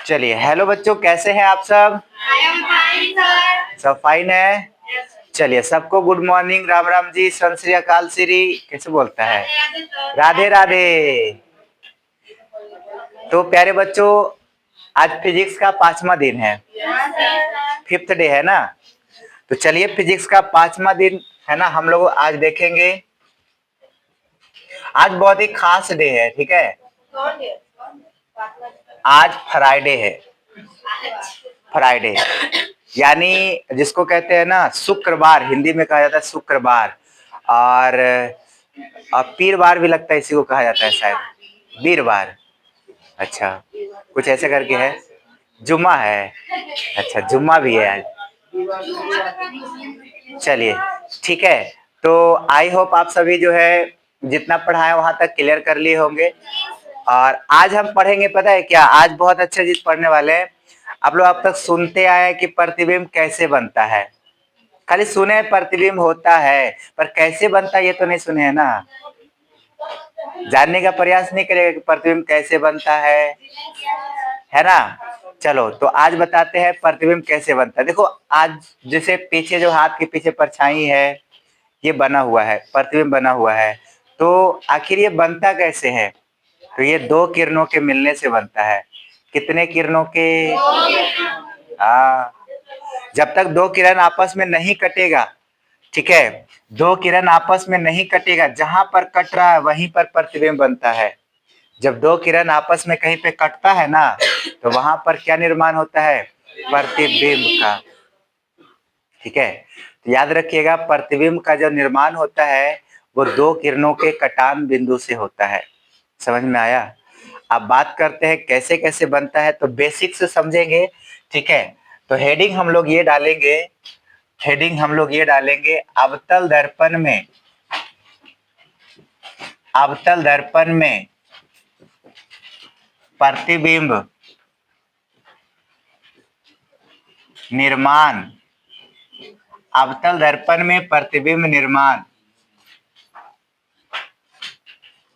चलिए, हेलो बच्चों, कैसे हैं आप सब? सब फाइन है। चलिए, सबको गुड मॉर्निंग, राम राम जी, सत श्री अकाल श्री, कैसे बोलता है? राधे राधे। तो प्यारे बच्चों, आज फिजिक्स का 5वां दिन है, 5th डे है ना। तो चलिए, फिजिक्स का 5वां दिन है ना, हम लोग आज देखेंगे। आज बहुत ही खास डे है, ठीक है। आज फ्राइडे है, फ्राइडे यानी जिसको कहते हैं ना शुक्रवार, हिंदी में कहा जाता है शुक्रवार। और पीरवार भी लगता है, इसी को कहा जाता है शायद, वीरवार। अच्छा, कुछ ऐसे करके है। जुम्मा है, अच्छा जुम्मा भी है आज। चलिए, ठीक है। तो आई होप आप सभी जो है जितना पढ़ा है वहां तक क्लियर कर लिए होंगे। और आज हम पढ़ेंगे, पता है क्या, आज बहुत अच्छा चीज पढ़ने वाले हैं। आप लोग अब तक सुनते आए हैं कि प्रतिबिंब कैसे बनता है। खाली सुने हैं प्रतिबिंब होता है, पर कैसे बनता है ये तो नहीं सुने हैं ना। जानने का प्रयास नहीं करेगा कि प्रतिबिंब कैसे बनता है ना। चलो, तो आज बताते हैं प्रतिबिंब कैसे बनता है। देखो, आज जैसे पीछे जो हाथ के पीछे परछाई है, ये बना हुआ है, प्रतिबिंब बना हुआ है। तो आखिर ये बनता कैसे है? तो ये दो किरणों के मिलने से बनता है। कितने किरणों के? हाँ, जब तक दो किरण आपस में नहीं कटेगा, ठीक है, दो किरण आपस में नहीं कटेगा, जहां पर कट रहा है वहीं पर प्रतिबिंब बनता है। जब दो किरण आपस में कहीं पे कटता है ना, तो वहां पर क्या निर्माण होता है? प्रतिबिंब का। ठीक है, तो याद रखिएगा, प्रतिबिंब का जो निर्माण होता है वो दो किरणों के कटान बिंदु से होता है। समझ में आया? अब बात करते हैं कैसे कैसे बनता है, तो बेसिक से समझेंगे, ठीक है। तो हेडिंग हम लोग ये डालेंगे, अवतल दर्पण में, अवतल दर्पण में प्रतिबिंब निर्माण, अवतल दर्पण में प्रतिबिंब निर्माण,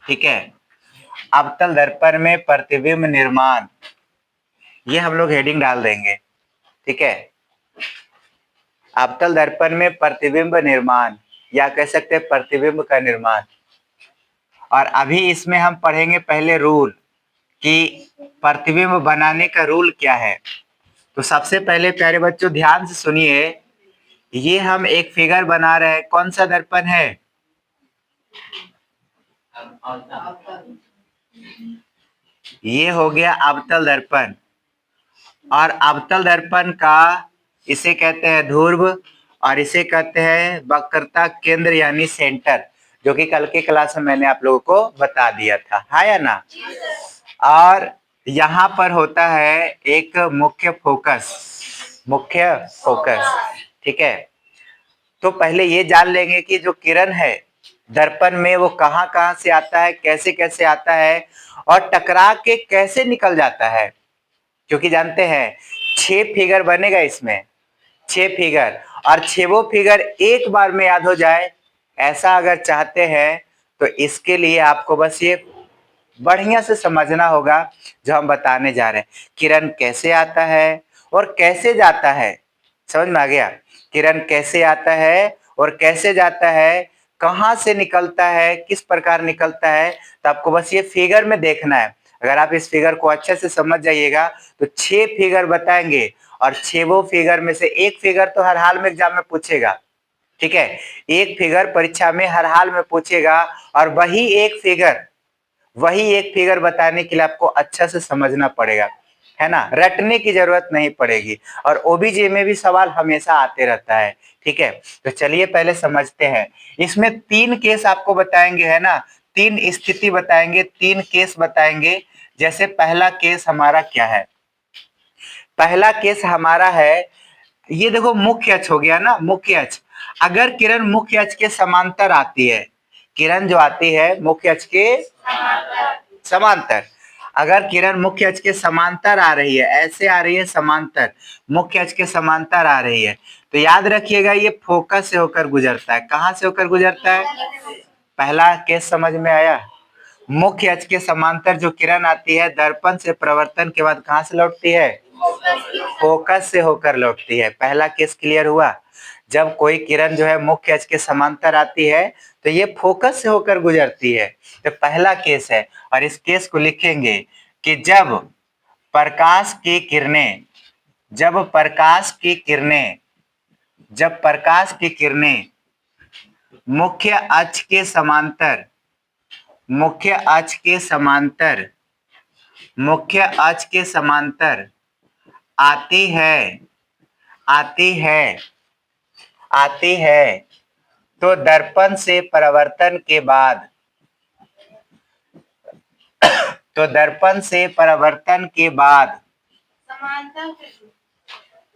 ठीक है, अवतल दर्पण में प्रतिबिंब निर्माण, ये हम लोग हेडिंग डाल देंगे, ठीक है। अवतल दर्पण में प्रतिबिंब निर्माण, या कह सकते हैं प्रतिबिंब का निर्माण। और अभी इसमें हम पढ़ेंगे पहले रूल, कि प्रतिबिंब बनाने का रूल क्या है। तो सबसे पहले प्यारे बच्चों ध्यान से सुनिए, ये हम एक फिगर बना रहे हैं, कौन सा दर्पण है? ये हो गया अवतल दर्पण। और अवतल दर्पण का इसे कहते हैं ध्रुव, और इसे कहते हैं वक्रता केंद्र यानी सेंटर, जो कि कल के क्लास में मैंने आप लोगों को बता दिया था, हाँ या ना। और यहाँ पर होता है एक मुख्य फोकस, मुख्य फोकस, ठीक है। तो पहले ये जान लेंगे कि जो किरण है दर्पण में वो कहाँ कहाँ से आता है, कैसे कैसे आता है, और टकरा के कैसे निकल जाता है। क्योंकि जानते हैं 6 फिगर बनेगा इसमें, 6 फिगर, और 6 फिगर एक बार में याद हो जाए, ऐसा अगर चाहते हैं तो इसके लिए आपको बस ये बढ़िया से समझना होगा जो हम बताने जा रहे हैं। किरण कैसे आता है और कैसे जाता है, समझ में आ गया? किरण कैसे आता है और कैसे जाता है, कहाँ से निकलता है, किस प्रकार निकलता है, तो आपको बस ये फिगर में देखना है। अगर आप इस फिगर को अच्छे से समझ जाइएगा तो 6 फिगर बताएंगे, और 6 फिगर में से एक फिगर तो हर हाल में एग्जाम में पूछेगा, ठीक है। एक फिगर परीक्षा में हर हाल में पूछेगा, और वही एक फिगर बताने के लिए आपको अच्छा से समझना पड़ेगा, है ना, रटने की जरूरत नहीं पड़ेगी। और ओबीजे में भी सवाल हमेशा आते रहता है, ठीक है। तो चलिए पहले समझते हैं। इसमें 3 केस आपको बताएंगे, है ना, 3 स्थिति बताएंगे, 3 केस बताएंगे। जैसे पहला केस हमारा क्या है? पहला केस हमारा है, ये देखो मुख्य अक्ष हो गया ना, मुख्य अक्ष। अगर किरण मुख्य अक्ष के समांतर आती है, किरण जो आती है मुख्य अक्ष के समांतर, अगर किरण मुख्य अक्ष के समांतर आ रही है, ऐसे आ रही है समांतर, मुख्य अक्ष के समांतर आ रही है, तो याद रखिएगा ये फोकस से होकर गुजरता है। कहां से होकर गुजरता है? पहला केस समझ में आया? मुख्य अक्ष के समांतर जो किरण आती है दर्पण से परावर्तन के बाद कहां से लौटती है? फोकस से होकर लौटती है। पहला केस क्लियर हुआ। जब कोई किरण जो है मुख्य अक्ष के समांतर आती है तो ये फोकस से होकर गुजरती है। तो पहला केस है और इस केस को लिखेंगे कि प्रकाश की किरणें जब प्रकाश की किरणें जब प्रकाश की किरणें मुख्य अक्ष के समांतर मुख्य अक्ष के समांतर मुख्य अक्ष के समांतर आती है आती है आती है तो दर्पण से परावर्तन के बाद तो दर्पण से परावर्तन के बाद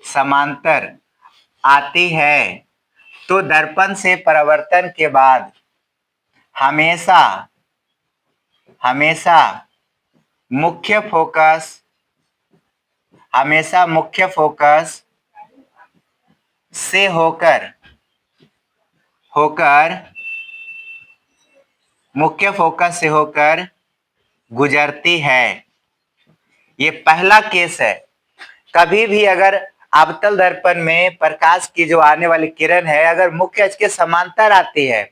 समांतर आती है तो दर्पण से परावर्तन के बाद हमेशा हमेशा मुख्य फोकस हमेशा मुख्य फोकस से होकर होकर मुख्य फोकस से होकर गुजरती है। ये पहला केस है। कभी भी अगर अवतल दर्पण में प्रकाश की जो आने वाली किरण है अगर मुख्य अक्ष के समांतर आती है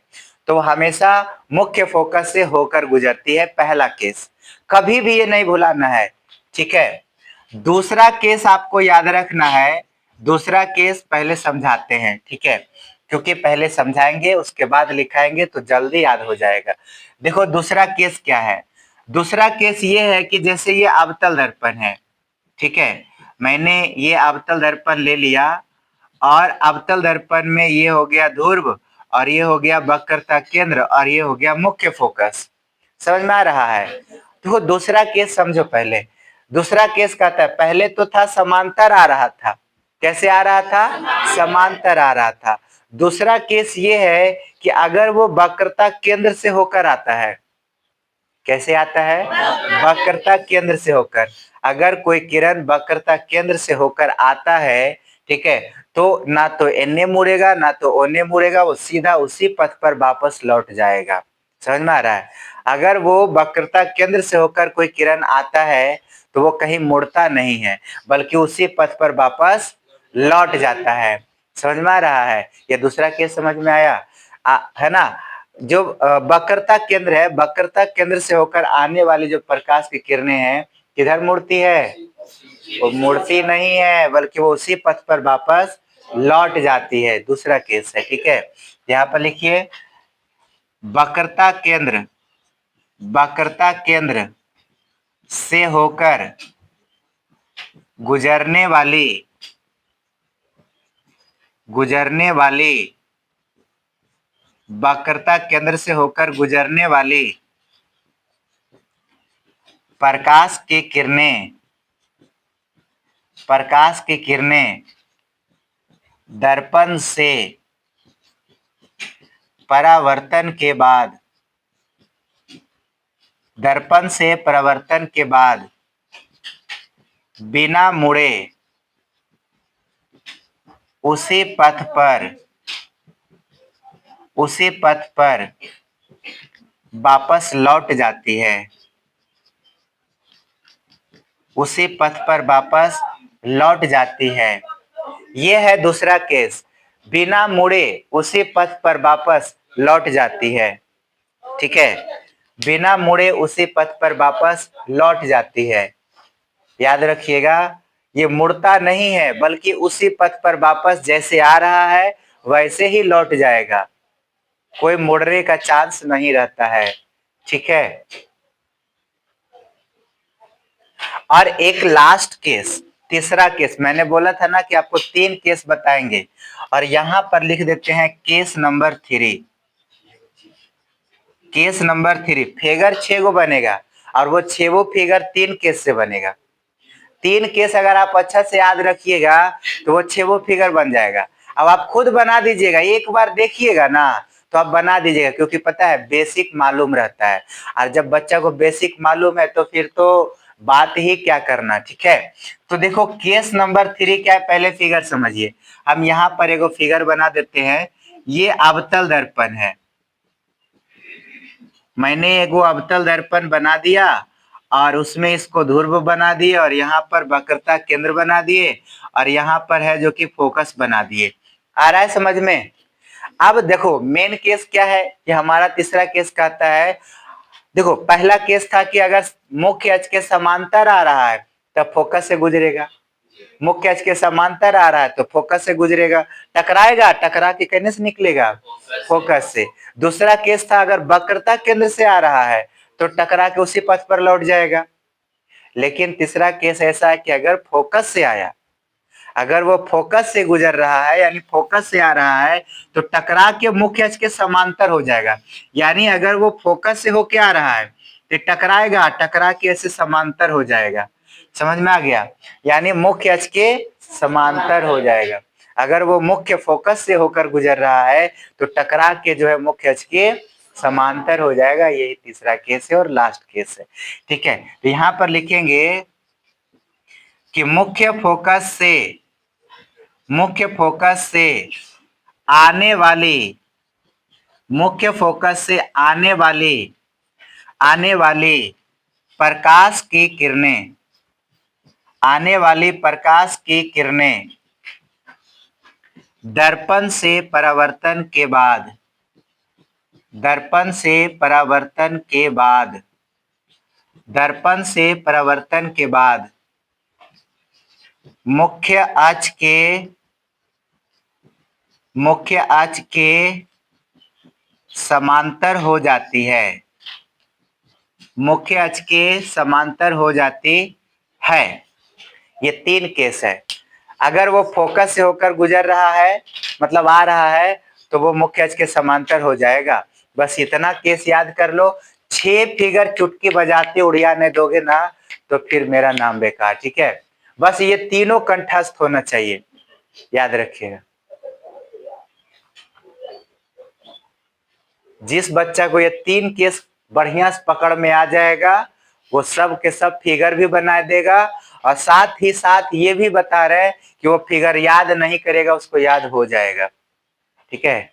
तो हमेशा मुख्य फोकस से होकर गुजरती है। पहला केस कभी भी ये नहीं भुलाना है, ठीक है। दूसरा केस आपको याद रखना है। दूसरा केस पहले समझाते हैं, ठीक है, क्योंकि पहले समझाएंगे उसके बाद लिखाएंगे तो जल्दी याद हो जाएगा। देखो दूसरा केस क्या है। दूसरा केस ये है कि जैसे ये अवतल दर्पण है, ठीक है, मैंने ये अवतल दर्पण ले लिया और अवतल दर्पण में ये हो गया ध्रुव और ये हो गया वक्रता केंद्र और ये हो गया मुख्य फोकस। समझ में आ रहा है? तो दूसरा केस समझो। पहले दूसरा केस कहता है पहले तो था समांतर आ रहा था। कैसे आ रहा था? समांतर आ रहा था। दूसरा केस ये है कि अगर वो वक्रता केंद्र से होकर आता है। कैसे आता है? वक्रता केंद्र से होकर। अगर कोई किरण वक्रता केंद्र से होकर आता है, ठीक है, तो ना तो एने मुड़ेगा ना तो ओने मुड़ेगा, वो सीधा उसी पथ पर वापस लौट जाएगा। समझ में आ रहा है? अगर वो वक्रता केंद्र से होकर कोई किरण आता है तो वो कहीं मुड़ता नहीं है बल्कि उसी पथ पर वापस लौट जाता है। समझ में आ रहा है? ये दूसरा केस समझ में आया? है ना? जो वक्रता केंद्र है, वक्रता केंद्र से होकर आने वाली जो प्रकाश की किरणें हैं किधर मुड़ती है? वो मुड़ती नहीं है बल्कि वो उसी पथ पर वापस लौट जाती है। दूसरा केस है, ठीक है। यहाँ पर लिखिए वक्रता केंद्र से होकर गुजरने वाली वक्रता केंद्र से होकर गुजरने वाली प्रकाश की किरणें दर्पण से परावर्तन के बाद बिना मुड़े उसी पथ पर वापस लौट जाती है। उसी पथ पर वापस लौट जाती है। यह है दूसरा केस। बिना मुड़े उसी पथ पर वापस लौट जाती है, ठीक है। बिना मुड़े उसी पथ पर वापस लौट जाती है। याद रखिएगा ये मुड़ता नहीं है बल्कि उसी पथ पर वापस जैसे आ रहा है वैसे ही लौट जाएगा। कोई मुड़ने का चांस नहीं रहता है, ठीक है। और एक लास्ट केस, तीसरा केस। मैंने बोला था ना कि आपको 3 केस बताएंगे और यहां पर लिख देते हैं case number 3। Case number 3 figure 6 गो बनेगा और वो 6 फिगर 3 केस से बनेगा। 3 केस अगर आप अच्छा से याद रखिएगा तो वो 6 फिगर बन जाएगा। अब आप खुद बना दीजिएगा, एक बार देखिएगा ना तो आप बना दीजिएगा, क्योंकि पता है बेसिक मालूम रहता है और जब बच्चा को बेसिक मालूम है तो फिर तो बात ही क्या करना, ठीक है। तो देखो केस नंबर 3 क्या है, पहले फिगर समझिए। हम यहाँ पर एगो फिगर बना देते हैं। ये अवतल दर्पण है, मैंने एगो अवतल दर्पण बना दिया और उसमें इसको ध्रुव बना दिए और यहाँ पर वक्रता केंद्र बना दिए और यहाँ पर है जो कि फोकस बना दिए। आ रहा है समझ में? अब देखो मेन केस क्या है कि हमारा तीसरा केस कहता है, देखो पहला केस था कि अगर मुख्य अक्ष के समांतर आ रहा है तब फोकस से गुजरेगा, मुख्य अक्ष के समांतर आ रहा है तो फोकस से गुजरेगा, टकराएगा, टकरा के कहने से निकलेगा, फोकस से। दूसरा केस था अगर वक्रता केंद्र से आ रहा है तो टकरा के उसी पथ पर लौट जाएगा। लेकिन तीसरा केस ऐसा है कि अगर फोकस से आया, अगर वो फोकस से गुजर रहा है यानी फोकस से आ रहा है तो टकरा के मुख्य अक्ष के समांतर हो जाएगा। यानी अगर वो फोकस से होके आ रहा है तो टकराएगा, टकरा के ऐसे समांतर हो जाएगा। समझ में आ गया? यानी मुख्य अक्ष के समांतर हो जाएगा। अगर वो मुख्य फोकस से होकर गुजर रहा है तो टकरा के जो है मुख्य अक्ष के समांतर हो जाएगा। यही तीसरा केस है और लास्ट केस है। ठीक है, तो यहां पर लिखेंगे कि मुख्य फोकस से आने वाली मुख्य फोकस से आने वाली प्रकाश की किरणें दर्पण से परावर्तन के बाद मुख्य अक्ष के समांतर हो जाती है। मुख्य अक्ष के समांतर हो जाती है। ये तीन केस है। अगर वो फोकस से होकर गुजर रहा है मतलब आ रहा है तो वो मुख्य अक्ष के समांतर हो जाएगा। बस इतना केस याद कर लो। 6 फिगर चुटकी बजाते उड़ियाने दोगे ना तो फिर मेरा नाम बेकार। ठीक है, बस ये तीनों कंठस्थ होना चाहिए, याद रखिएगा। जिस बच्चा को ये तीन केस बढ़िया से पकड़ में आ जाएगा वो सब के सब फिगर भी बना देगा और साथ ही साथ ये भी बता रहे कि वो फिगर याद नहीं करेगा, उसको याद हो जाएगा। ठीक है,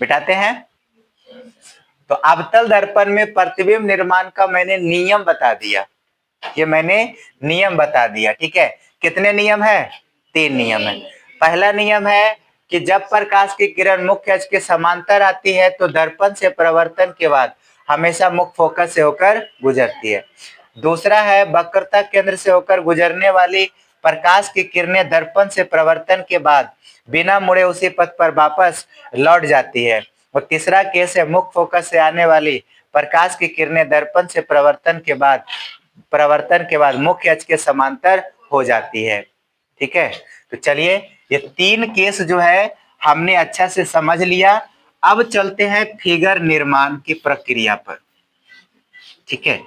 बिठाते हैं। तो अवतल दर्पण में प्रतिबिंब निर्माण का मैंने नियम बता दिया, ये मैंने नियम बता दिया। ठीक है, कितने नियम है? 3 नियम है। पहला नियम है कि जब प्रकाश की किरण मुख्य अक्ष के समांतर आती है तो दर्पण से परावर्तन के बाद हमेशा मुख्य फोकस से होकर गुजरती है। दूसरा है वक्रता केंद्र से होकर गुजरने वाली प्रकाश की किरणें दर्पण से परावर्तन के बाद बिना मुड़े उसी पथ पर वापस लौट जाती है। और तीसरा केस है मुख्य फोकस से आने वाली प्रकाश की किरणें दर्पण से परावर्तन के बाद मुख्य अक्ष के समांतर हो जाती है। ठीक है, तो चलिए ये 3 केस जो है हमने अच्छा से समझ लिया। अब चलते हैं फिगर निर्माण की प्रक्रिया पर। ठीक है,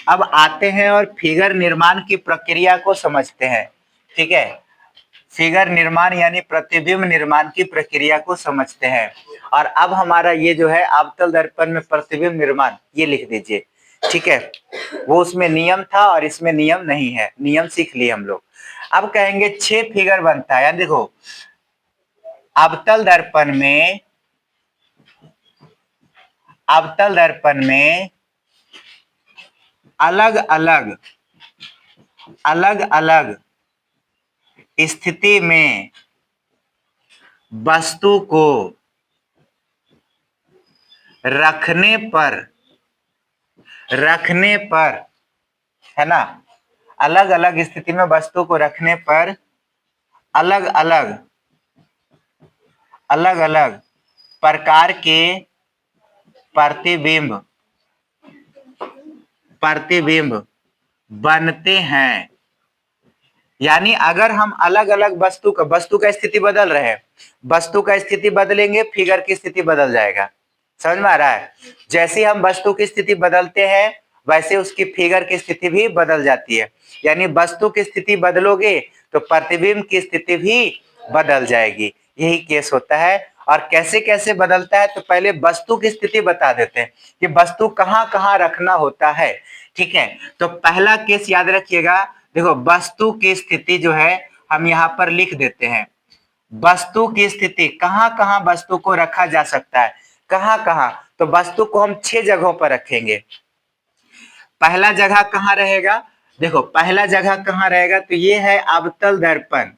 अब आते हैं और फिगर निर्माण की प्रक्रिया को समझते हैं। ठीक है, फिगर निर्माण यानी प्रतिबिंब निर्माण की प्रक्रिया को समझते हैं। और अब हमारा ये जो है अवतल दर्पण में प्रतिबिंब निर्माण, ये लिख दीजिए। ठीक है, वो उसमें नियम था और इसमें नियम नहीं है, नियम सीख लिए हम लोग। अब कहेंगे 6 फिगर बनता है। यानी देखो अवतल दर्पण में अलग अलग स्थिति में वस्तु को रखने पर है ना, अलग अलग स्थिति में वस्तु को रखने पर अलग अलग प्रकार के प्रतिबिंब बनते हैं। यानी अगर हम अलग अलग वस्तु का स्थिति बदल रहे हैं, वस्तु का स्थिति बदलेंगे फिगर की स्थिति बदल जाएगा। समझ में आ रहा है? जैसे हम वस्तु की स्थिति बदलते हैं वैसे उसकी फिगर की स्थिति भी बदल जाती है। यानी वस्तु की स्थिति बदलोगे तो प्रतिबिंब की स्थिति भी बदल जाएगी। यही केस होता है। और कैसे कैसे बदलता है तो पहले वस्तु की स्थिति बता देते हैं कि वस्तु कहां कहां रखना होता है। ठीक है, तो पहला केस याद रखिएगा। देखो वस्तु की स्थिति जो है हम यहाँ पर लिख देते हैं। वस्तु की स्थिति, कहां कहां वस्तु को रखा जा सकता है, कहां कहां। तो वस्तु को हम 6 जगहों पर रखेंगे। पहला जगह कहां रहेगा, देखो पहला जगह कहां रहेगा, तो ये है अवतल दर्पण,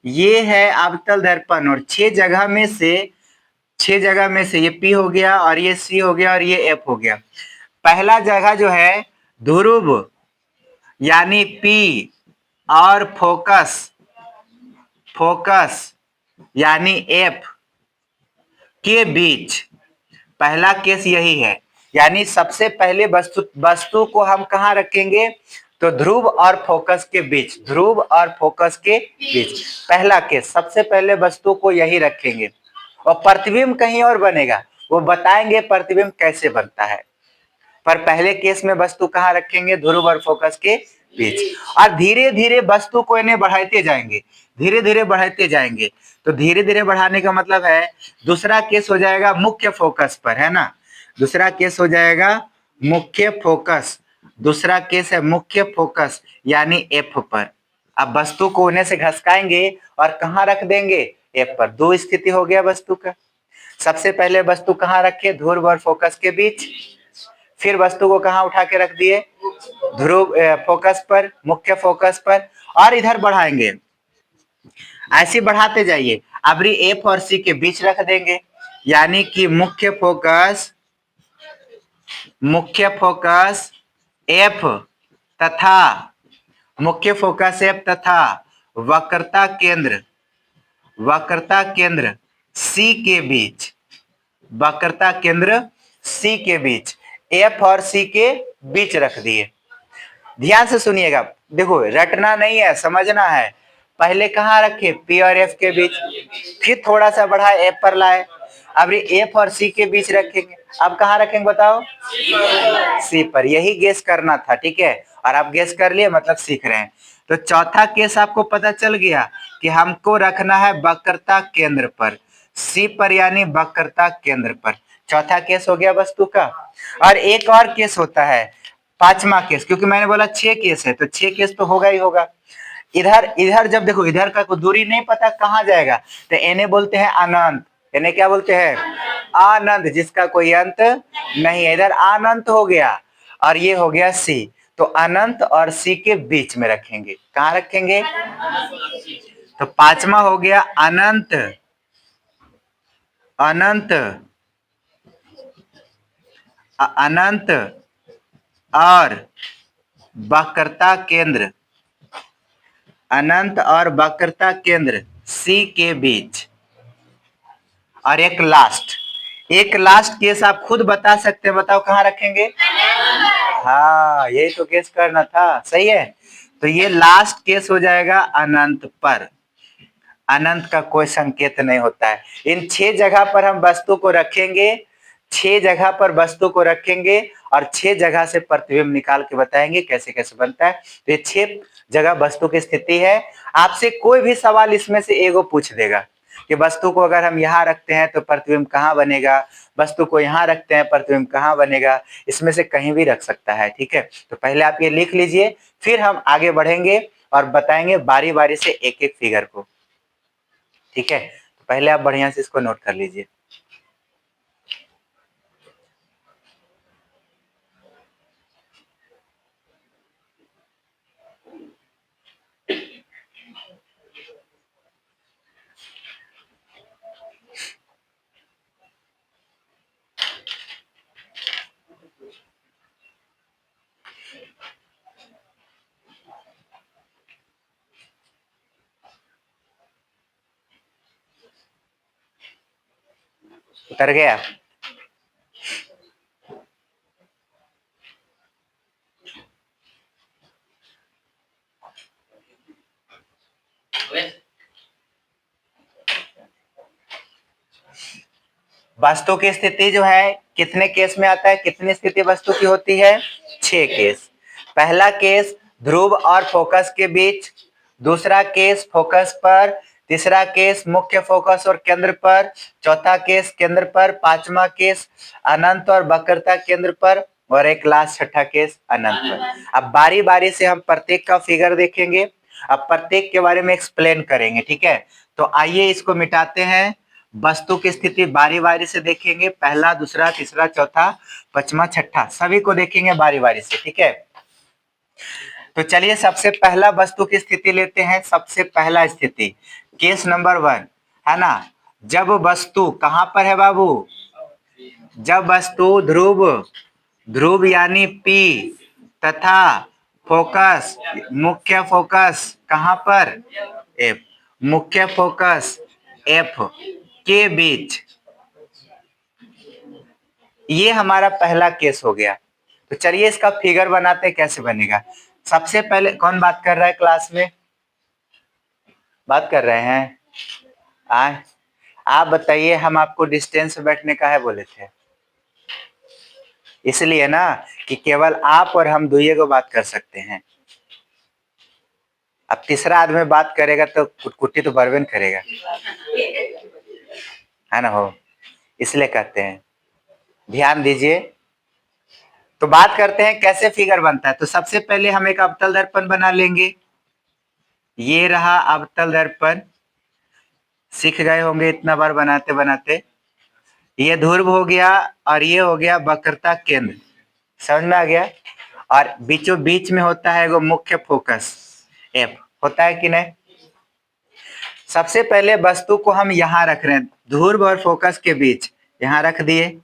ये है अवतल दर्पण। और 6 जगह में से ये पी हो गया और ये सी हो गया और ये एफ हो गया। पहला जगह जो है ध्रुव यानी पी और फोकस, फोकस यानी एफ के बीच, पहला केस यही है। यानी सबसे पहले वस्तु को हम कहां रखेंगे, तो ध्रुव और फोकस के बीच, ध्रुव और फोकस के बीच पहला केस, सबसे पहले वस्तु को यही रखेंगे। और प्रतिबिंब कहीं और बनेगा, वो बताएंगे प्रतिबिंब कैसे बनता है। पर पहले केस में वस्तु कहां रखेंगे, ध्रुव और फोकस के बीच। और धीरे धीरे वस्तु को इन्हें बढ़ाते जाएंगे, धीरे धीरे बढ़ाते जाएंगे। तो धीरे धीरे बढ़ाने का मतलब है दूसरा केस हो जाएगा मुख्य फोकस पर, है ना। दूसरा केस हो जाएगा मुख्य फोकस, दूसरा केस है मुख्य फोकस यानी एफ पर। अब वस्तु को उन्हें से घसकाएंगे और कहां रख देंगे, एफ पर। दो स्थिति हो गया वस्तु का। सबसे पहले वस्तु कहां रखे, ध्रुव और फोकस के बीच। फिर वस्तु को कहां उठा के रख दिए, ध्रुव फोकस पर, मुख्य फोकस पर। और इधर बढ़ाएंगे, ऐसे बढ़ाते जाइए। अब एफ और सी के बीच रख देंगे, यानी कि मुख्य फोकस, मुख्य फोकस एफ तथा मुख्य फोकस एफ तथा वक्रता केंद्र, वक्रता केंद्र सी के बीच, वक्रता केंद्र सी के बीच, एफ और सी के बीच रख दिए। ध्यान से सुनिएगा, देखो रटना नहीं है, समझना है। पहले कहां रखे, पी और एफ के बीच, फिर थोड़ा सा बढ़ा एफ पर लाए, अब एफ और सी के बीच रखेंगे। अब कहां रखेंगे बताओ, सी पर। यही गेस करना था, ठीक है। और आप गेस कर लिए मतलब सीख रहे हैं। तो चौथा केस आपको पता चल गया कि हमको रखना है वक्रता केंद्र पर, सी पर यानी वक्रता केंद्र पर। चौथा केस हो गया वस्तु का। और एक और केस होता है, पांचवा केस, क्योंकि मैंने बोला 6 केस है तो 6 केस तो होगा ही होगा। इधर इधर जब देखो इधर का कोई दूरी नहीं पता कहां जाएगा, तो इन्हें बोलते हैं अनंत। इन्हें क्या बोलते हैं, अनंत, जिसका कोई अंत नहीं है। इधर अनंत हो गया और ये हो गया सी। तो अनंत और सी के बीच में रखेंगे, कहां रखेंगे, तो पांचवा हो गया अनंत, अनंत, अनंत और वक्रता केंद्र, अनंत और वक्रता केंद्र सी के बीच। और एक लास्ट केस आप खुद बता सकते हैं, बताओ कहां रखेंगे। हाँ यही तो केस करना था, सही है। तो ये लास्ट केस हो जाएगा अनंत पर। अनंत का कोई संकेत नहीं होता है। इन 6 जगह पर हम वस्तु को रखेंगे, 6 जगह पर वस्तु को रखेंगे और 6 जगह से प्रतिबिंब निकाल के बताएंगे कैसे कैसे बनता है। तो ये 6 जगह वस्तु की स्थिति है। आपसे कोई भी सवाल इसमें से एगो पूछ देगा कि वस्तु को अगर हम यहाँ रखते हैं तो प्रतिबिंब कहाँ बनेगा, वस्तु को यहाँ रखते हैं प्रतिबिंब कहाँ बनेगा। इसमें से कहीं भी रख सकता है, ठीक है। तो पहले आप ये लिख लीजिए, फिर हम आगे बढ़ेंगे और बताएंगे बारी बारी से एक एक फिगर को, ठीक है। तो पहले आप बढ़िया से इसको नोट कर लीजिए। उतर गया, वस्तु की स्थिति जो है कितने केस में आता है, कितनी स्थिति वस्तु की होती है, 6 केस। पहला केस ध्रुव और फोकस के बीच, दूसरा केस फोकस पर, तीसरा केस मुख्य फोकस और केंद्र पर, चौथा केस केंद्र पर, पांचवा केस अनंत और वक्रता केंद्र पर, और एक लास्ट छठा केस अनंत पर। अब बारी बारी से हम प्रत्येक का फिगर देखेंगे अब प्रत्येक के बारे में एक्सप्लेन करेंगे, ठीक है। तो आइए इसको मिटाते हैं। वस्तु की स्थिति बारी बारी से देखेंगे, पहला, दूसरा, तीसरा, चौथा, पांचवा, छठा, सभी को देखेंगे बारी बारी से, ठीक है। तो चलिए सबसे पहला वस्तु की स्थिति लेते हैं। सबसे पहला स्थिति केस नंबर 1 है ना। जब वस्तु कहां पर है बाबू, जब वस्तु ध्रुव, ध्रुव यानी P तथा फोकस, मुख्य फोकस कहां पर, F, मुख्य फोकस F के बीच, ये हमारा पहला केस हो गया। तो चलिए इसका फिगर बनाते हैं, कैसे बनेगा। सबसे पहले कौन बात कर रहा है क्लास में, बात कर रहे हैं आप बताइए। हम आपको डिस्टेंस में बैठने का है बोले थे, इसलिए ना कि केवल आप और हम दुइये को बात कर सकते हैं। अब तीसरा आदमी बात करेगा तो कुटकुटी तो बर्बाद करेगा, है ना हो, इसलिए कहते हैं ध्यान दीजिए। तो बात करते हैं कैसे फिगर बनता है। तो सबसे पहले हम एक अवतल दर्पण बना लेंगे। ये रहा अवतल दर्पण, सीख गए होंगे इतना बार बनाते बनाते। ये ध्रुव हो गया और ये हो गया वक्रता केंद्र, समझ में आ गया। और बीचों बीच में होता है वो मुख्य फोकस F, होता है कि नहीं। सबसे पहले वस्तु को हम यहाँ रख रहे हैं, ध्रुव और फोकस के बीच यहाँ रख दिए,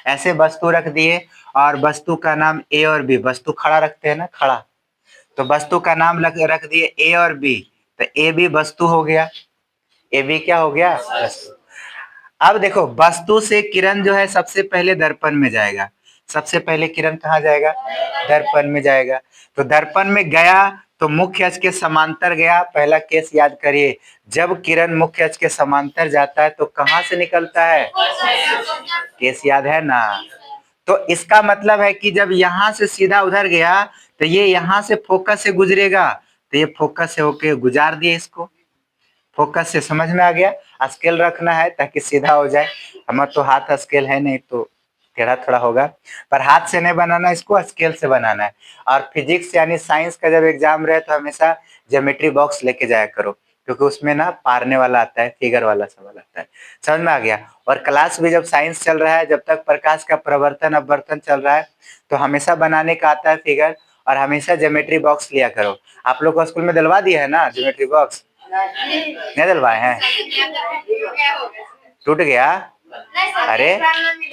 ऐसे वस्तु रख दिए। और वस्तु का नाम A और B, वस्तु खड़ा रखते हैं ना, खड़ा, तो वस्तु का नाम रख दिए A और B, तो A B वस्तु हो गया, A B क्या हो गया, वस्तु। अब देखो वस्तु से किरण जो है सबसे पहले दर्पण में जाएगा। सबसे पहले किरण कहाँ जाएगा, दर्पण में जाएगा। तो दर्पण में गया तो मुख्य अक्ष के समांतर गया। पहला केस याद करिए, जब किरण मुख्य अक्ष के समांतर जाता है तो कहां से निकलता है, केस याद है ना। तो इसका मतलब है कि जब यहां से सीधा उधर गया तो ये यहां से फोकस से गुजरेगा, तो ये फोकस से होके गुजार दिए इसको। फोकस से समझ में आ गया। स्केल रखना है ताकि सीधा हो जाए, हमारा तो हाथ स्केल है नहीं तो टेढ़ा थोड़ा होगा, पर हाथ से नहीं बनाना, इसको स्केल से बनाना है। और फिजिक्स यानी साइंस का जब एग्जाम रहे तो हमेशा ज्योमेट्री बॉक्स लेके जाया करो, क्योंकि उसमें ना पारने वाला आता है, फिगर वाला सवाल आता है, समझ में आ गया। और क्लास भी जब साइंस चल रहा है, जब तक प्रकाश का प्रवर्तन अपवर्तन चल रहा है, तो हमेशा बनाने का आता है फिगर, और हमेशा ज्योमेट्री बॉक्स लिया करो। आप लोग को स्कूल में दिलवा दिया है ना ज्योमेट्री बॉक्स, नहीं दिलवाए हैं, टूट गया। अरे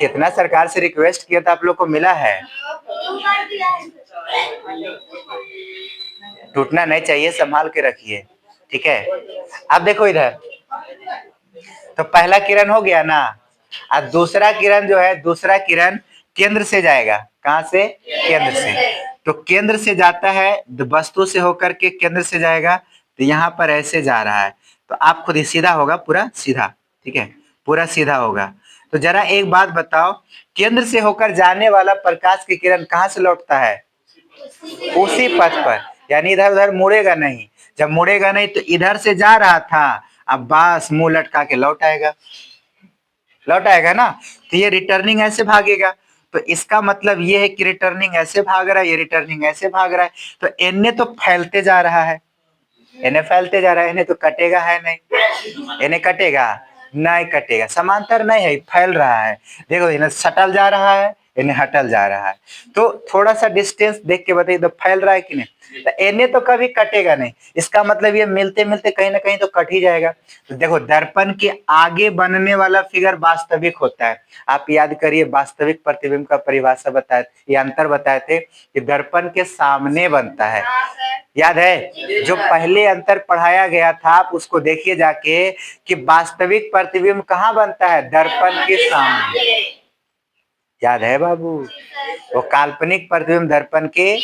कितना सरकार से रिक्वेस्ट किया था, आप लोग को मिला है। टूटना नहीं चाहिए, संभाल के रखिए, ठीक है। अब देखो इधर, तो पहला किरण हो गया ना। अब दूसरा किरण जो है, दूसरा किरण केंद्र से जाएगा। कहां से, केंद्र से। तो केंद्र से जाता है, वस्तु से होकर के केंद्र से जाएगा, तो यहाँ पर ऐसे जा रहा है। तो आप खुद ही, सीधा होगा, पूरा सीधा, ठीक है, पूरा सीधा होगा। तो जरा एक बात बताओ, केंद्र से होकर जाने वाला प्रकाश की किरण कहां से लौटता है, उसी पथ पर, यानी इधर उधर मुड़ेगा नहीं। जब मुड़ेगा नहीं तो इधर से जा रहा था, अब बस मुंह लटका के लौट आएगा, लौट आएगा ना। तो ये रिटर्निंग ऐसे भागेगा। तो इसका मतलब ये है कि रिटर्निंग ऐसे भाग रहा है, ये रिटर्निंग ऐसे भाग रहा है। तो एन तो फैलते जा रहा है, एन फैलते जा रहा है, इन्हें तो कटेगा है नहीं, इन्हें कटेगा नहीं, कटेगा, समांतर नहीं है, फैल रहा है। देखो इन्हें सटल जा रहा है, इन्हें हटल जा रहा है। तो थोड़ा सा डिस्टेंस देख के बताइए, तो फैल रहा है कि नहीं। तो इन्हें तो कभी कटेगा नहीं, इसका मतलब ये मिलते मिलते कहीं ना कहीं तो कट ही जाएगा। तो देखो दर्पण के आगे बनने वाला फिगर वास्तविक होता है। आप याद करिए, वास्तविक प्रतिबिंब का परिभाषा बताए, ये अंतर बताए थे कि दर्पण के सामने बनता है, याद है। जो पहले अंतर पढ़ाया गया था आप उसको देखिए जाके, कि वास्तविक प्रतिबिंब कहाँ बनता है, दर्पण के सामने, याद है बाबू। वो काल्पनिक प्रतिबिंब दर्पण के,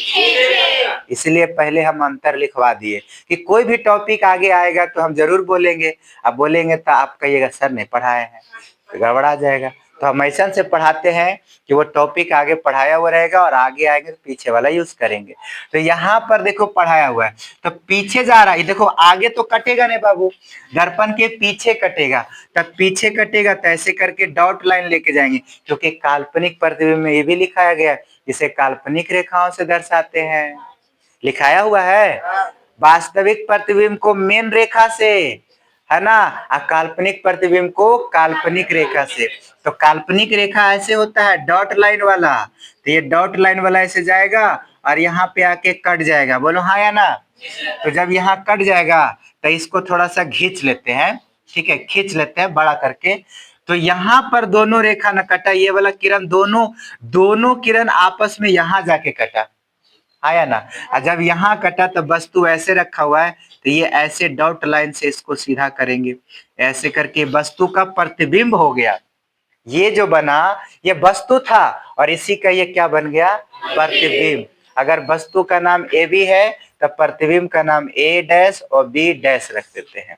इसलिए पहले हम अंतर लिखवा दिए कि कोई भी टॉपिक आगे आएगा तो हम जरूर बोलेंगे। अब बोलेंगे तो आप कहिएगा सर ने पढ़ाए हैं, तो गड़बड़ा जाएगा। तो हम ऐसा से पढ़ाते हैं कि वो टॉपिक आगे पढ़ाया हुआ रहेगा और आगे आएंगे तो पीछे वाला यूज करेंगे। तो यहाँ पर देखो पढ़ाया हुआ है, तो पीछे जा रहा है, देखो आगे तो कटेगा नहीं बाबू, दर्पण के पीछे कटेगा। तब पीछे कटेगा तो ऐसे करके डॉट लाइन लेके जाएंगे, क्योंकि काल्पनिक प्रतिबिंब में ये भी लिखाया गया, जिसे काल्पनिक रेखाओं से दर्शाते हैं, लिखाया हुआ है। वास्तविक प्रतिबिंब को मेन रेखा से, है ना, और काल्पनिक प्रतिबिंब को काल्पनिक रेखा से। तो काल्पनिक रेखा ऐसे होता है डॉट लाइन वाला, तो ये डॉट लाइन वाला ऐसे जाएगा और यहाँ पे आके कट जाएगा। बोलो हाँ या ना। तो जब यहाँ कट जाएगा तो इसको थोड़ा सा खींच लेते हैं, ठीक है, खींच लेते हैं बड़ा करके। तो यहाँ पर दोनों रेखा न कटा, ये वाला किरण दोनों दोनों किरण आपस में यहाँ जाके कटा, आया ना। और जब यहाँ कटा तो वस्तु ऐसे रखा हुआ है, तो ये ऐसे डॉट लाइन से इसको सीधा करेंगे, ऐसे करके वस्तु का प्रतिबिंब हो गया। ये जो बना ये वस्तु था और इसी का ये क्या बन गया, प्रतिबिंब। अगर वस्तु का नाम ए बी है तो प्रतिबिंब का नाम ए डैश और बी डैश रख देते हैं।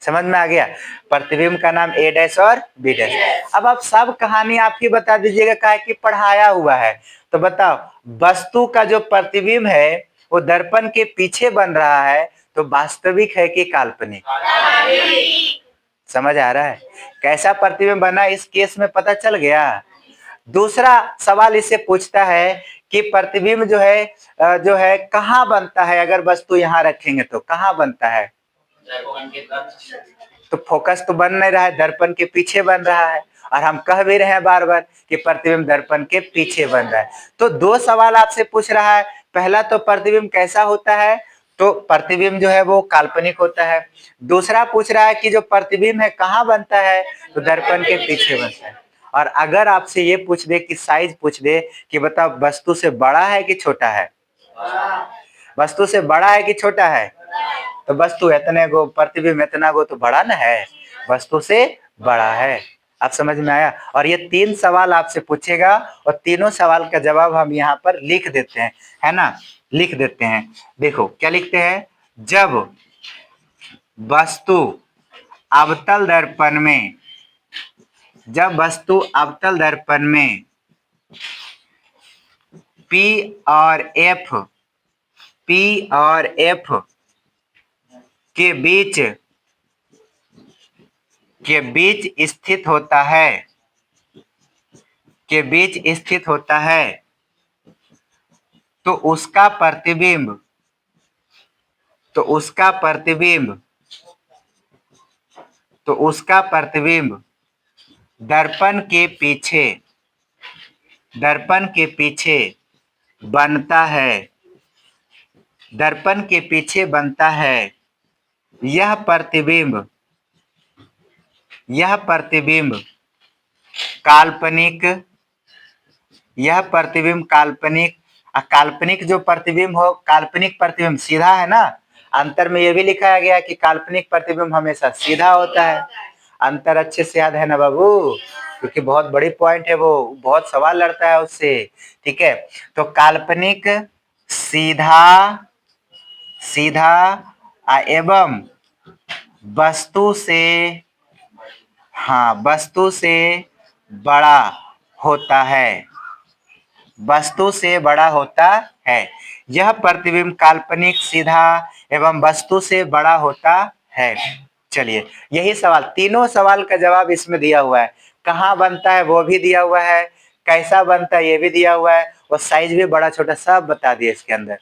समझ में आ गया, प्रतिबिंब का नाम ए डैश और बी डैश। अब आप सब कहानी आप ही बता दीजिएगा, काहे कि पढ़ाया हुआ है। तो बताओ, वस्तु का जो प्रतिबिंब है वो दर्पण के पीछे बन रहा है, तो वास्तविक है कि काल्पनिक? समझ आ रहा है कैसा प्रतिबिंब बना, इस केस में पता चल गया। दूसरा सवाल इससे पूछता है कि प्रतिबिंब जो है कहाँ बनता है, अगर वस्तु यहाँ रखेंगे तो कहाँ बनता है? तो फोकस तो बन नहीं रहा है, दर्पण के पीछे बन रहा है, और हम कह भी रहे हैं बार बार कि प्रतिबिंब दर्पण के पीछे बन रहा है। तो दो सवाल आपसे पूछ रहा है, पहला तो प्रतिबिंब कैसा होता है, तो प्रतिबिंब जो है वो काल्पनिक होता है। दूसरा पूछ रहा है कि जो प्रतिबिंब है कहाँ बनता है, तो दर्पण के पीछे बनता है। और अगर आपसे ये पूछ दे कि साइज पूछ दे कि बताओ वस्तु से बड़ा है कि छोटा है, वस्तु से बड़ा है कि छोटा है, तो वस्तु इतने गो प्रतिबिंब इतना गो तो बड़ा ना है, वस्तु से बड़ा है। आप समझ में आया। और ये तीन सवाल आपसे पूछेगा और तीनों सवाल का जवाब हम यहाँ पर लिख देते हैं, है ना, लिख देते हैं। देखो क्या लिखते हैं, जब वस्तु अवतल दर्पण में, जब वस्तु अवतल दर्पण में P और F, P और F के बीच स्थित होता है, के बीच स्थित होता है, तो उसका प्रतिबिंब, तो उसका प्रतिबिंब, तो उसका प्रतिबिंब दर्पण के पीछे, दर्पण के पीछे बनता है, दर्पण के पीछे बनता है। यह प्रतिबिंब, यह प्रतिबिंब काल्पनिक, यह प्रतिबिंब काल्पनिक, काल्पनिक जो प्रतिबिंब हो, काल्पनिक प्रतिबिंब सीधा है ना, अंतर में यह भी लिखा गया कि काल्पनिक प्रतिबिंब हमेशा सीधा होता है। अंतर अच्छे से याद है ना बाबू, क्योंकि बहुत बड़ी पॉइंट है वो, बहुत सवाल लड़ता है उससे, ठीक है। तो काल्पनिक सीधा, सीधा एवं वस्तु से, हाँ वस्तु से बड़ा होता है, वस्तु से बड़ा होता है। यह प्रतिबिंब काल्पनिक सीधा एवं वस्तु से बड़ा होता है। चलिए यही सवाल, तीनों सवाल का जवाब इसमें दिया हुआ है। कहाँ बनता है वो भी दिया हुआ है, कैसा बनता है ये भी दिया हुआ है, और साइज भी बड़ा छोटा सब बता दिया इसके अंदर।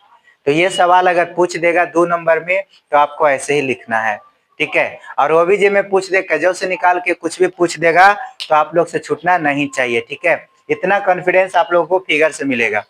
तो ये सवाल अगर पूछ देगा 2 नंबर में तो आपको ऐसे ही लिखना है, ठीक है। और वो भी जी में पूछ दे, कजो से निकाल के कुछ भी पूछ देगा तो आप लोग से छूटना नहीं चाहिए, ठीक है। इतना कॉन्फिडेंस आप लोगों को फिगर से मिलेगा।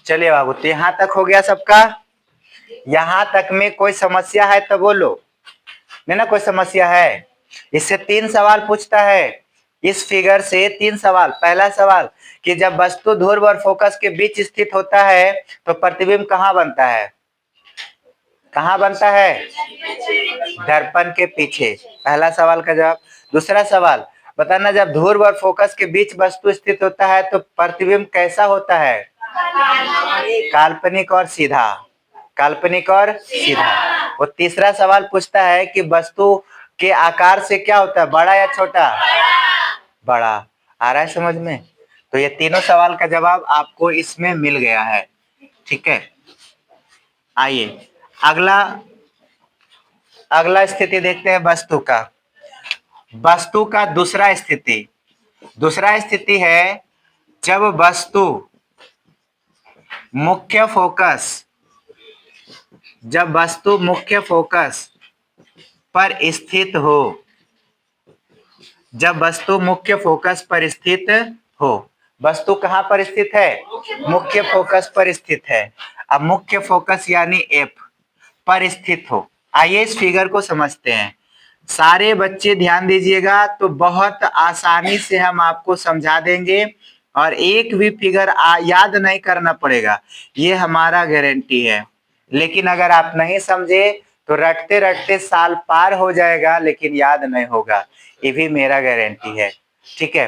चलिए बाबू, तो यहाँ तक हो गया सबका। यहाँ तक में कोई समस्या है तो बोलो। नहीं ना, कोई समस्या है? इससे 3 सवाल पूछता है, इस फिगर से 3 सवाल। पहला सवाल कि जब वस्तु ध्रुव और फोकस के बीच स्थित होता है तो प्रतिबिंब कहाँ बनता है? कहाँ बनता है? दर्पण के पीछे। पहला सवाल का जवाब। दूसरा सवाल, बताना जब ध्रुव और फोकस के बीच वस्तु स्थित होता है तो प्रतिबिंब कैसा होता है? काल्पनिक और सीधा। काल्पनिक और सीधा। वो तीसरा सवाल पूछता है कि वस्तु के आकार से क्या होता है, बड़ा या छोटा? बड़ा। आ रहा है समझ में? तो ये तीनों सवाल का जवाब आपको इसमें मिल गया है। ठीक है, आइए अगला अगला स्थिति देखते हैं वस्तु का। वस्तु का दूसरा स्थिति। दूसरा स्थिति है जब वस्तु मुख्य फोकस जब वस्तु मुख्य फोकस पर स्थित हो। जब वस्तु मुख्य फोकस पर स्थित हो। वस्तु कहां पर स्थित है? मुख्य फोकस पर स्थित है। अब मुख्य फोकस यानी एफ पर स्थित हो। आइए इस फिगर को समझते हैं। सारे बच्चे ध्यान दीजिएगा, तो बहुत आसानी से हम आपको समझा देंगे और एक भी फिगर याद नहीं करना पड़ेगा, ये हमारा गारंटी है। लेकिन अगर आप नहीं समझे तो रटते रटते साल पार हो जाएगा लेकिन याद नहीं होगा, ये भी मेरा गारंटी है। ठीक है,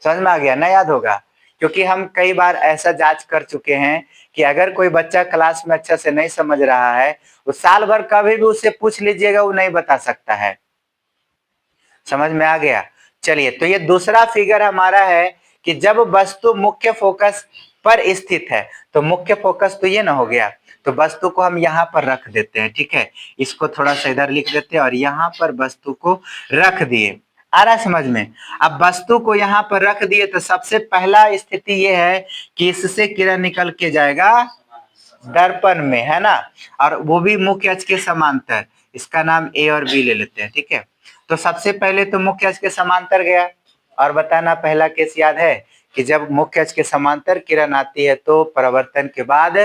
समझ में आ गया ना? याद होगा, क्योंकि हम कई बार ऐसा जांच कर चुके हैं कि अगर कोई बच्चा क्लास में अच्छा से नहीं समझ रहा है, तो साल भर कभी भी उससे पूछ लीजिएगा, वो नहीं बता सकता है। समझ में आ गया? चलिए, तो ये दूसरा फिगर हमारा है कि जब वस्तु मुख्य फोकस पर स्थित है। तो मुख्य फोकस तो ये ना हो गया, तो वस्तु को हम यहाँ पर रख देते हैं। ठीक है, इसको थोड़ा सा इधर लिख देते हैं और यहाँ पर वस्तु को रख दिए। आ रहा समझ में? अब वस्तु को यहाँ पर रख दिए तो सबसे पहला स्थिति ये है कि इससे किरण निकल के जाएगा दर्पण में, है ना? और वो भी मुख्य अक्ष के समांतर। इसका नाम ए और बी ले लेते हैं। ठीक है, तो सबसे पहले तो मुख्य अक्ष के समांतर गया। और बताना पहला केस याद है कि जब मुख्य अक्ष के समांतर किरण आती है तो परावर्तन के बाद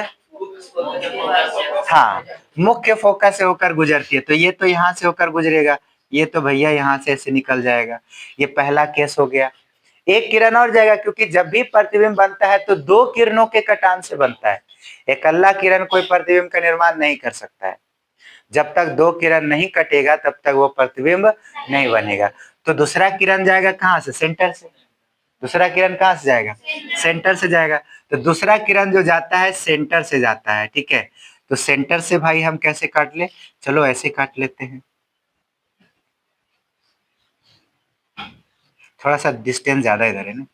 हाँ मुख्य फोकस से होकर गुजरती है। तो ये तो यहाँ से होकर गुजरेगा, ये तो भैया यहाँ से ऐसे निकल जाएगा। ये पहला केस हो गया। एक किरण और जाएगा, क्योंकि जब भी प्रतिबिंब बनता है तो 2 किरणों के कटान से बनता है। इकल्ला किरण कोई प्रतिबिंब का निर्माण नहीं कर सकता है। जब तक 2 किरण नहीं कटेगा तब तक वो प्रतिबिंब नहीं बनेगा। तो दूसरा किरण जाएगा कहाँ से? सेंटर से। दूसरा किरण कहाँ से जाएगा? सेंटर से जाएगा। तो दूसरा किरण जो जाता है सेंटर से जाता है। ठीक है, तो सेंटर से भाई हम कैसे काट ले? चलो ऐसे काट लेते हैं, थोड़ा सा डिस्टेंस ज्यादा इधर है ना।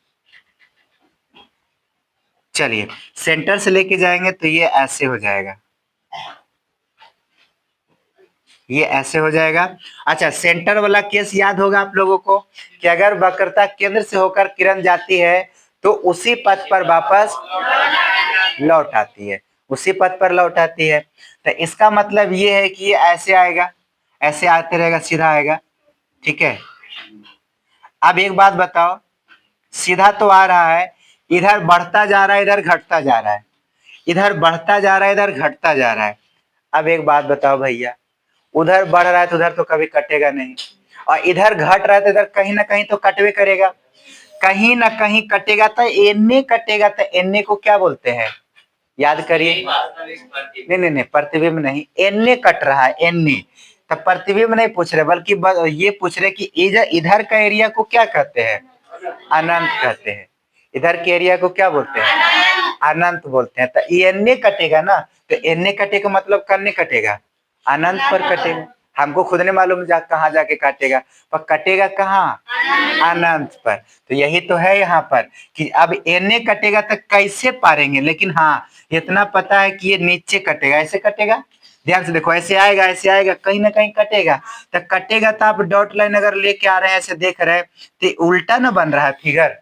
चलिए, सेंटर से लेके जाएंगे तो ये ऐसे हो जाएगा, ये ऐसे हो जाएगा। अच्छा, सेंटर वाला केस याद होगा आप लोगों को कि अगर वक्रता केंद्र से होकर किरण जाती है तो उसी पथ पर वापस लौट आती है, उसी पथ पर लौट आती है। तो इसका मतलब ये है कि ये ऐसे आएगा, ऐसे आते रहेगा, सीधा आएगा। ठीक है, अब एक बात बताओ, सीधा तो आ रहा है, इधर बढ़ता जा रहा है, इधर घटता जा रहा है, इधर बढ़ता जा रहा है, इधर घटता जा रहा है। अब एक बात बताओ भैया, उधर बढ़ रहा है तो उधर तो कभी कटेगा नहीं, और इधर घट रहा है तो इधर कहीं ना कहीं तो कटवे करेगा, कहीं ना कहीं कटेगा, तो एने कटेगा, तो एने को क्या बोलते हैं, याद करिए। नहीं नहीं नहीं, प्रतिबिंब नहीं, एने कट रहा है, एने। तो प्रतिबिंब नहीं पूछ रहे, बल्कि ये पूछ रहे कि इधर इधर का एरिया को क्या कहते हैं, अनंत कहते हैं। इधर के एरिया को क्या बोलते हैं, अनंत बोलते हैं। तो एने कटेगा ना, तो एने कटेगा मतलब कन्ने कटेगा, अनंत पर कटेगा। हमको खुद नहीं मालूम कहाँ जाके काटेगा, पर कटेगा कहाँ, अनंत पर। तो यही तो है यहाँ पर कि अब एने कटेगा तो कैसे पारेंगे, लेकिन हाँ इतना पता है कि ये नीचे कटेगा, ऐसे कटेगा। ध्यान से देखो, ऐसे आएगा, ऐसे आएगा, कहीं ना कहीं कटेगा। तो कटेगा तो आप डॉट लाइन अगर लेके आ रहे हैं, ऐसे देख रहे हैं, तो उल्टा ना बन रहा है फिगर।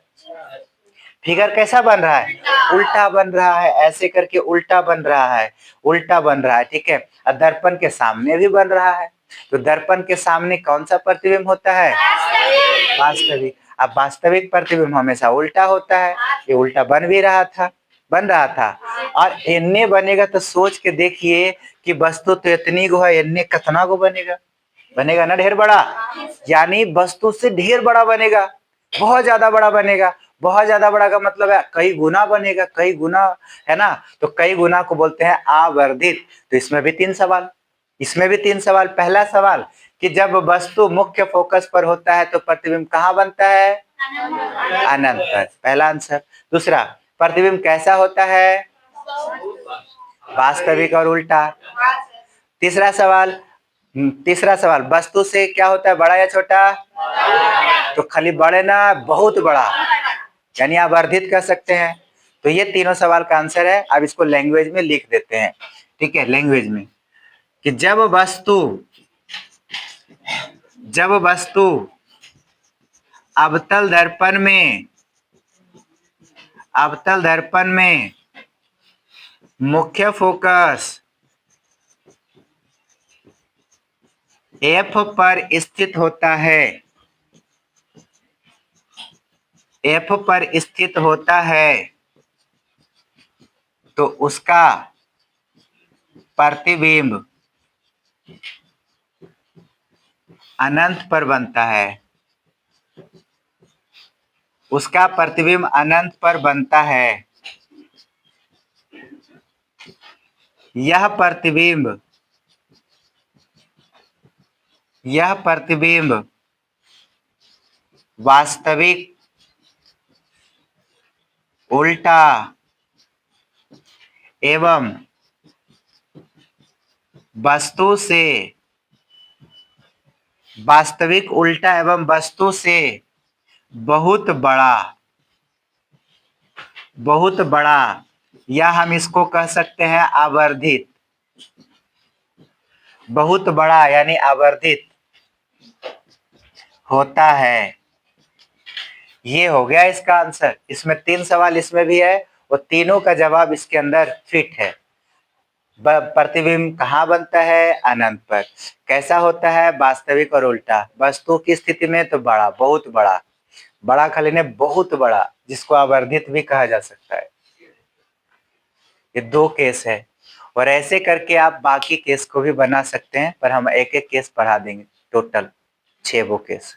फिगर कैसा बन रहा है, उल्टा बन रहा है, ऐसे करके उल्टा बन रहा है, उल्टा बन रहा है, ठीक है। और दर्पण के सामने भी बन रहा है। तो दर्पण के सामने कौन सा प्रतिबिंब होता है, वास्तविक। अब वास्तविक प्रतिबिंब हमेशा उल्टा होता है, ये उल्टा बन भी रहा था, बन रहा था। और इन्ने बनेगा तो सोच के देखिए कि वस्तु तो इतनी गो है, इन्ने कितना गो बनेगा, बनेगा ना ढेर बड़ा, यानी वस्तु से ढेर बड़ा बनेगा, बहुत ज्यादा बड़ा बनेगा। बहुत ज्यादा बड़ा का मतलब है कई गुना बनेगा, कई गुना, है ना। तो कई गुना को बोलते हैं आवर्धित। तो इसमें भी 3 सवाल, इसमें भी 3 सवाल। पहला सवाल कि जब वस्तु मुख्य फोकस पर होता है तो प्रतिबिंब कहाँ बनता है, अनंत पर, पहला आंसर। दूसरा, प्रतिबिंब कैसा होता है, वास्तविक और उल्टा। तीसरा सवाल, तीसरा सवाल, वस्तु से क्या होता है, बड़ा या छोटा, तो खाली बड़े ना, बहुत बड़ा, यानी आप वर्धित कर सकते हैं। तो ये तीनों सवाल का आंसर है। अब इसको लैंग्वेज में लिख देते हैं, ठीक है। लैंग्वेज में कि जब वस्तु अवतल दर्पण में मुख्य फोकस F पर स्थित होता है, F पर स्थित होता है, तो उसका प्रतिबिंब अनंत पर बनता है, उसका प्रतिबिंब अनंत पर बनता है। यह प्रतिबिंब वास्तविक, उल्टा एवं वस्तु से, वास्तविक, उल्टा एवं वस्तु से बहुत बड़ा, या हम इसको कह सकते हैं आवर्धित, बहुत बड़ा यानी आवर्धित होता है। ये हो गया इसका आंसर। इसमें 3 सवाल इसमें भी है, और तीनों का जवाब इसके अंदर फिट है। प्रतिबिंब कहाँ बनता है, अनंत पर। कैसा होता है, वास्तविक और उल्टा। वस्तु की स्थिति में तो बड़ा, बहुत बड़ा, बड़ा खाली ने बहुत बड़ा, जिसको आवर्धित भी कहा जा सकता है। ये 2 केस है, और ऐसे करके आप बाकी केस को भी बना सकते हैं, पर हम एक एक केस पढ़ा देंगे, टोटल 6 वो केस।